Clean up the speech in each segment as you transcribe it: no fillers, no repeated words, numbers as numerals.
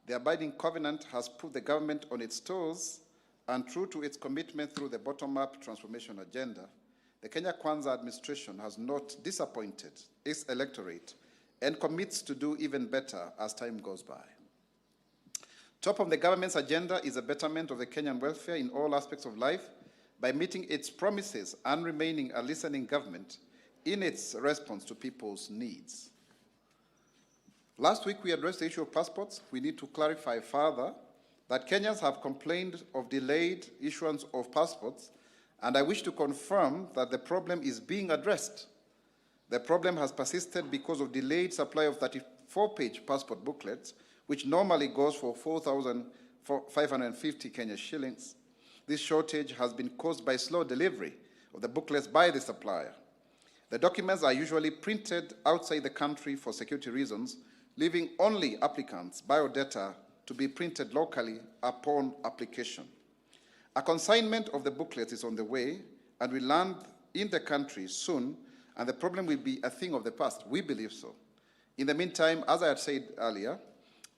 The abiding covenant has put the government on its toes, and true to its commitment through the bottom-up transformation agenda, the Kenya Kwanza administration has not disappointed its electorate and commits to do even better as time goes by. Top of the government's agenda is a betterment of the Kenyan welfare in all aspects of life by meeting its promises and remaining a listening government in its response to people's needs. Last week, we addressed the issue of passports. We need to clarify further that Kenyans have complained of delayed issuance of passports, and I wish to confirm that the problem is being addressed. The problem has persisted because of delayed supply of 34-page passport booklets, which normally goes for 4,550 Kenya shillings. This shortage has been caused by slow delivery of the booklets by the supplier. The documents are usually printed outside the country for security reasons, leaving only applicants' biodata to be printed locally upon application. A consignment of the booklets is on the way and will land in the country soon, and the problem will be a thing of the past. We believe so. In the meantime, as I had said earlier,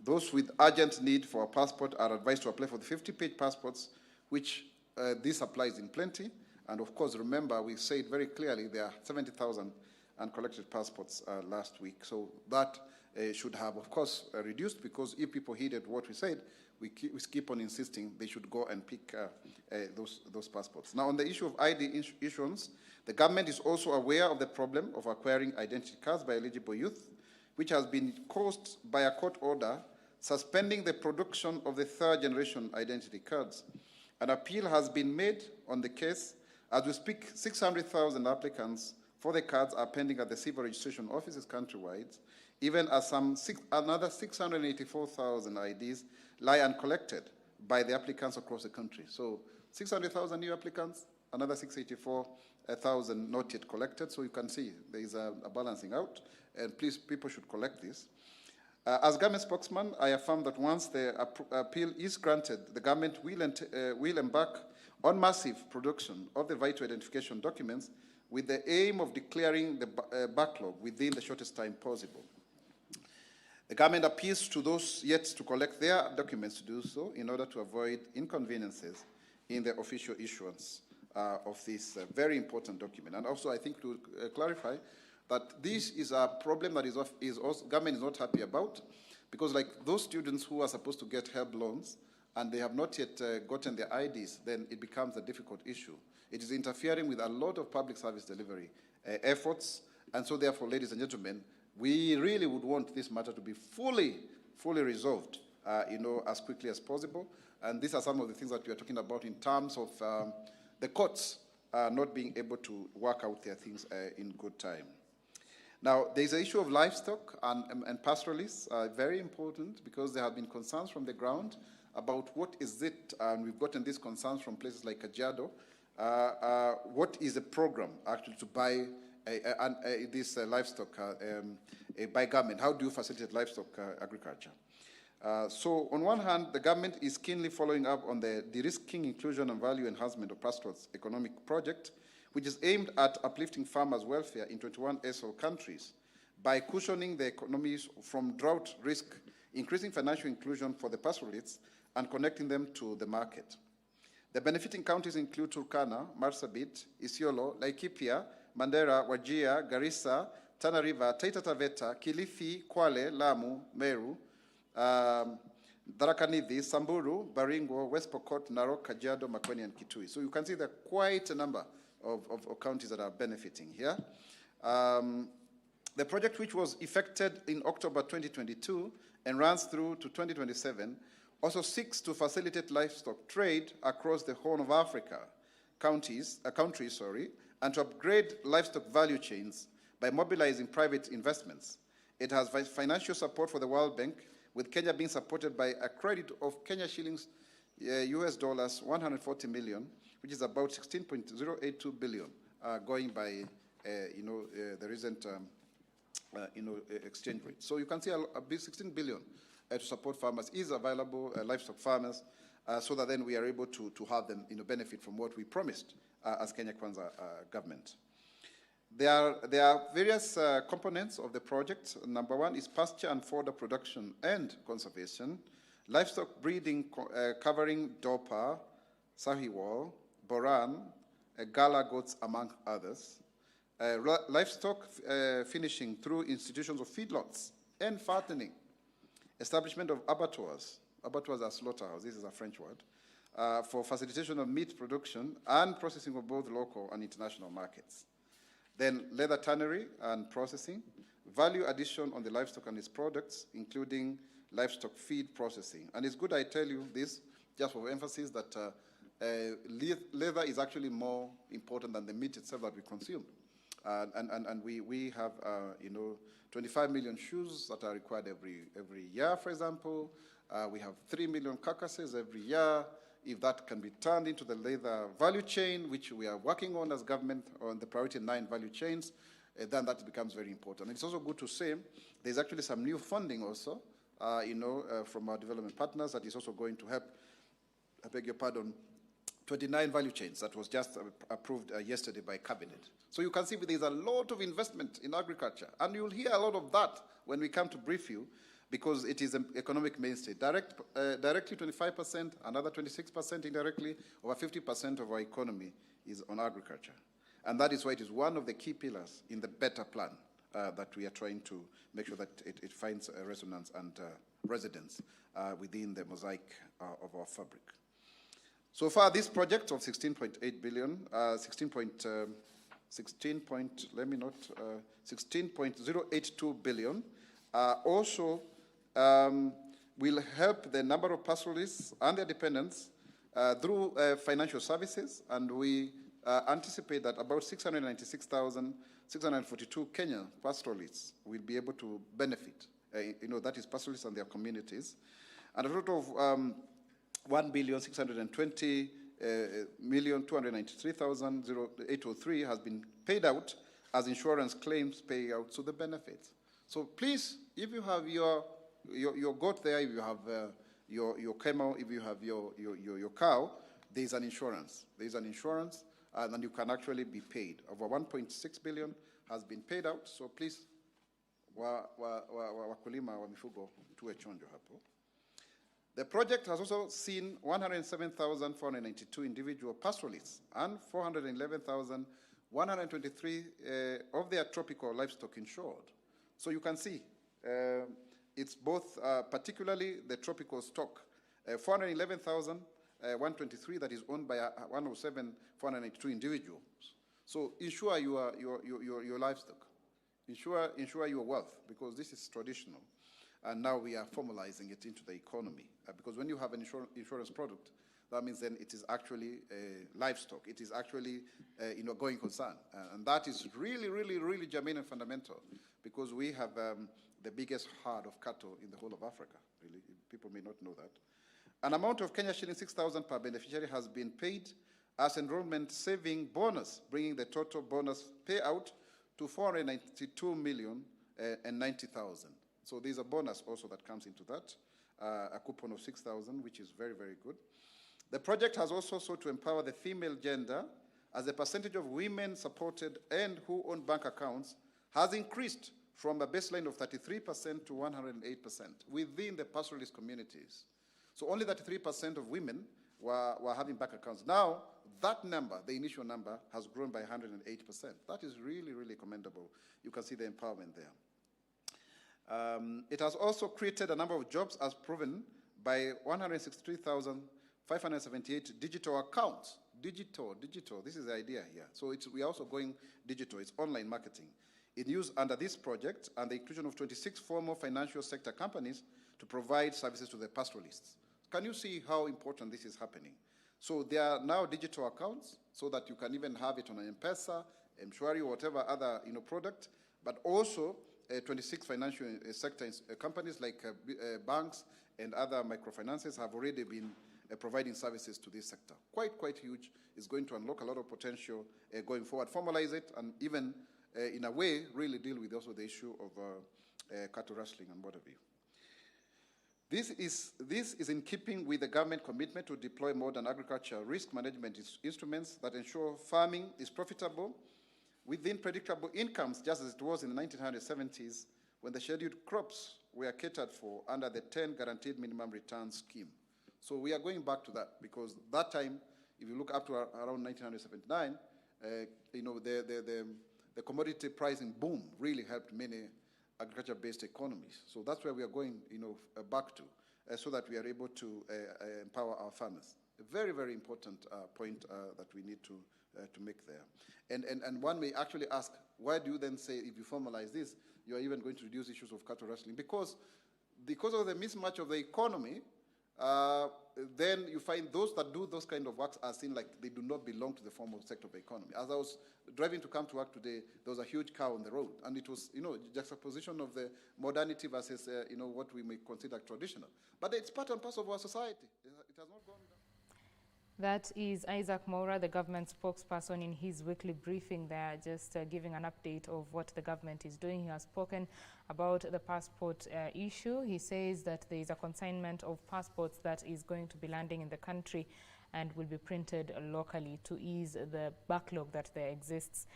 those with urgent need for a passport are advised to apply for the 50-page passports, which this applies in plenty. And of course, remember, we said very clearly there are 70,000 uncollected passports last week. So that should have, of course, reduced, because if people heeded what we said, we keep on insisting they should go and pick those passports. Now, on the issue of ID issuance, the government is also aware of the problem of acquiring identity cards by eligible youth, which has been caused by a court order suspending the production of the third-generation identity cards. An appeal has been made on the case. As we speak, 600,000 applicants for the cards are pending at the civil registration offices countrywide, even as another 684,000 IDs lie uncollected by the applicants across the country. So 600,000 new applicants, another 684,000 not yet collected. So you can see there is a balancing out, and please, people should collect this. As government spokesman, I affirm that once the appeal is granted, the government will embark on massive production of the vital identification documents with the aim of declaring the backlog within the shortest time possible. The government appeals to those yet to collect their documents to do so in order to avoid inconveniences in the official issuance of this very important document. And also, I think to clarify that this is a problem that government is not happy about, because like those students who are supposed to get help loans and they have not yet gotten their IDs, then it becomes a difficult issue. It is interfering with a lot of public service delivery efforts, and so therefore, ladies and gentlemen, we really would want this matter to be fully resolved, as quickly as possible. And these are some of the things that we are talking about in terms of the courts not being able to work out their things in good time. Now, there's an issue of livestock and pastoralists, very important, because there have been concerns from the ground about what is it, and we've gotten these concerns from places like Kajiado. What is the program actually to buy this livestock by government? How do you facilitate livestock agriculture? So on one hand, the government is keenly following up on the de-risking, inclusion, and value enhancement of pastoral's economic project, which is aimed at uplifting farmers' welfare in 21 SO countries by cushioning the economies from drought risk, increasing financial inclusion for the pastoralists, and connecting them to the market. The benefiting counties include Turkana, Marsabit, Isiolo, Laikipia, Mandera, Wajir, Garissa, Tana River, Taita Taveta, Kilifi, Kwale, Lamu, Meru, Tharaka Nithi, Samburu, Baringo, West Pokot, Narok, Kajiado, Makueni, and Kitui. So you can see there are quite a number of counties that are benefiting here. The project, which was effected in October 2022 and runs through to 2027, also seeks to facilitate livestock trade across the Horn of Africa countries, and to upgrade livestock value chains by mobilizing private investments. It has financial support for the World Bank, with Kenya being supported by a credit of Kenya shillings US dollars 140 million, which is about 16.082 billion, going by the recent exchange rate. So you can see a big 16 billion to support farmers is available, livestock farmers, so that then we are able to have them benefit from what we promised as Kenya Kwanza government. There are various components of the project. Number one is pasture and fodder production and conservation. Livestock breeding covering Dorper, Sahiwal, Boran, Gala goats, among others. Livestock finishing through institutions of feedlots and fattening. Establishment of abattoirs. Abattoirs are slaughterhouses, this is a French word, for facilitation of meat production and processing of both local and international markets. Then leather tannery and processing. Value addition on the livestock and its products, including livestock feed processing. And it's good I tell you this, just for emphasis, that leather is actually more important than the meat itself that we consume. And we have, 25 million shoes that are required every year, for example. We have 3 million carcasses every year. If that can be turned into the leather value chain, which we are working on as government on the priority 9 value chains, then that becomes very important. And it's also good to say there's actually some new funding also, from our development partners that is also going to help, I beg your pardon, 29 value chains that was just approved yesterday by Cabinet. So you can see there's a lot of investment in agriculture, and you'll hear a lot of that when we come to brief you, because it is an economic mainstay. Directly 25%, another 26% indirectly, over 50% of our economy is on agriculture. And that is why it is one of the key pillars in the better plan that we are trying to make sure that it finds resonance and residence within the mosaic of our fabric. So far, this project of 16.8 billion, 16.082 billion also will help the number of pastoralists and their dependents through financial services, and we anticipate that about 696,642 Kenyan pastoralists will be able to benefit. That is pastoralists and their communities, and a total of 1,620,293,803 has been paid out as insurance claims payout to the benefits. So please, if you have your goat there, if you have your camel, if you have your cow, there is an insurance. There is an insurance, and you can actually be paid. Over 1.6 billion has been paid out. So please, wakulima wa mifugo tuwe chonjo hapo. The project has also seen 107,492 individual pastoralists and 411,123 of their tropical livestock insured. So you can see it's both, particularly the tropical stock, 411,123 that is owned by 107,492 individuals. So insure your livestock, insure your wealth, because this is traditional. And now we are formalizing it into the economy. Because when you have an insurance product, that means then it is actually livestock. It is actually going concern. And that is really, really, really germane and fundamental, because we have the biggest herd of cattle in the whole of Africa. Really, people may not know that. An amount of Kenya shilling 6,000 per beneficiary has been paid as enrollment saving bonus, bringing the total bonus payout to 492,090,000. So there's a bonus also that comes into that, a coupon of 6,000, which is very, very good. The project has also sought to empower the female gender, as the percentage of women supported and who own bank accounts has increased from a baseline of 33% to 108% within the pastoralist communities. So only 33% of women were having bank accounts. Now, that number, the initial number, has grown by 108%. That is really, really commendable. You can see the empowerment there. It has also created a number of jobs as proven by 163,578 digital accounts. Digital, this is the idea here. So we are also going digital, it's online marketing. In use under this project and the inclusion of 26 formal financial sector companies to provide services to the pastoralists. Can you see how important this is happening? So there are now digital accounts so that you can even have it on an M-Pesa, M-Shwari, or whatever other product, but also 26 financial sector companies like banks and other microfinances have already been providing services to this sector. Quite huge. It's going to unlock a lot of potential going forward, formalize it, and even in a way really deal with also the issue of cattle rustling and what have you. This is in keeping with the government commitment to deploy modern agriculture risk management instruments that ensure farming is profitable within predictable incomes, just as it was in the 1970s when the scheduled crops were catered for under the 10 guaranteed minimum return scheme. So we are going back to that, because that time, if you look up to around 1979, the commodity pricing boom really helped many agriculture-based economies. So that's where we are going, back to, so that we are able to empower our farmers. A very, very important point that we need to make there. And one may actually ask, why do you then say, if you formalize this, you are even going to reduce issues of cattle rustling? Because of the mismatch of the economy, then you find those that do those kind of works are seen like they do not belong to the formal sector of the economy. As I was driving to come to work today, there was a huge cow on the road, and it was, juxtaposition of the modernity versus, what we may consider traditional. But it's part and parcel of our society. It has not gone down. That is Isaac Mwaura, the government spokesperson, in his weekly briefing there, just giving an update of what the government is doing. He has spoken about the passport issue. He says that there is a consignment of passports that is going to be landing in the country and will be printed locally to ease the backlog that there exists.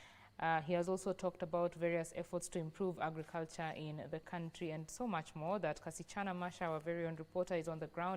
He has also talked about various efforts to improve agriculture in the country and so much more. That Kasichana Masha, our very own reporter, is on the ground.